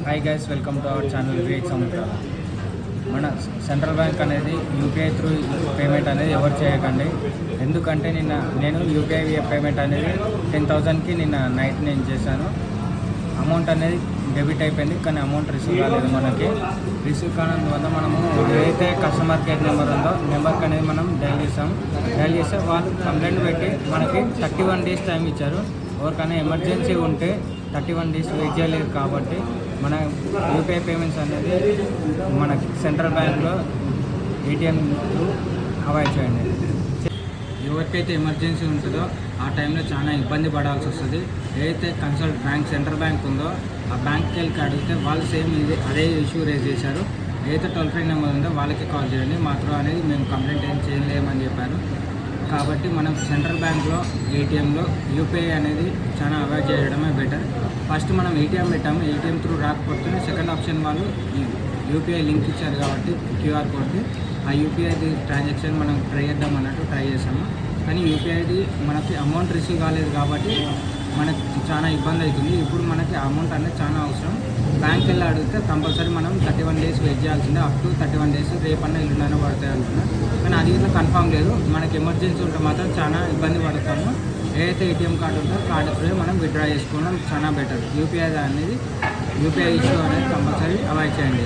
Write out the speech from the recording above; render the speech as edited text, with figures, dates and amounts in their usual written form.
Hi guys, welcome to our channel Vivek Samudrala. మన central bank అనేది UPI through payment అనేది ఎవరు చేయకండి. ఎందుకంటే నేను యూపీఐ పేమెంట్ అనేది 10,000కి నైట్ నేను చేశాను. అమౌంట్ అనేది డెబిట్ అయిపోయింది, కానీ అమౌంట్ రిసీవ్ కాలేదు. మనకి రిసీవ్ కానందువల్ల మనము ఏదైతే కస్టమర్ కేర్ నెంబర్ ఉందో నెంబర్కి అనేది మనం డైల్ చేస్తే వాళ్ళు కంప్లైంట్ పెట్టి మనకి 31 days టైం ఇచ్చారు. ఎవరికైనా ఎమర్జెన్సీ ఉంటే 31 days వెయిట్ చేయలేదు. కాబట్టి మన యూపీఐ పేమెంట్స్ అనేది మన సెంట్రల్ బ్యాంక్లో ఏటీఎం అవాయిడ్ చేయండి. ఎవరికైతే ఎమర్జెన్సీ ఉంటుందో ఆ టైంలో చాలా ఇబ్బంది పడాల్సి వస్తుంది. ఏదైతే కన్సల్ట్ బ్యాంక్ సెంట్రల్ బ్యాంక్ ఉందో ఆ బ్యాంక్కి వెళ్ళి అడిగితే వాళ్ళు సేమ్ అదే ఇష్యూ రేజ్ చేశారు. ఏదైతే టోల్ ఫ్రీ నెంబర్ ఉందో వాళ్ళకి కాల్ చేయండి. మాత్రం అనేది మేము కంప్లైంట్ ఏం చేయలేమని చెప్పారు. కాబట్టి మనం సెంట్రల్ బ్యాంక్లో ఏటీఎంలో యూపీఐ అనేది చాలా అవాయిడ్ చేయడమే బెటర్. ఫస్ట్ మనం ఏటీఎం పెట్టాము, ఏటీఎం త్రూ రాకపోతే సెకండ్ ఆప్షన్ వాళ్ళు యూపీఐ లింక్ ఇచ్చారు కాబట్టి క్యూఆర్ కోడ్కి ఆ యూపీఐది ట్రాన్సాక్షన్ మనం ట్రై చేద్దాం అన్నట్టు ట్రై చేసాము. కానీ యూపీఐది మనకి అమౌంట్ రిసీవ్ కాలేదు కాబట్టి మనకి చాలా ఇబ్బంది అవుతుంది. ఇప్పుడు మనకి అమౌంట్ అనేది చాలా అవసరం. బ్యాంక్కి వెళ్ళి అడిగితే కంపల్సరీ మనం 31 days వెయిట్ చేయాల్సిందే. అప్ టు 31 days రేపన్నా ఎల్లుండైనా పడతాయి అంటున్నారు. కానీ అది ఇట్లా కన్ఫామ్ లేదు. మనకి ఎమర్జెన్సీ ఉంటే మాత్రం చాలా ఇబ్బంది పడతాము. ఏదైతే ఏటీఎం కార్డు ఉందో కార్డు త్రూ మనం విత్డ్రా చేసుకోవడం చాలా బెటర్. యూపీఐ ఇష్యూ అనేది కంపల్సరీ అవాయిడ్ చేయండి.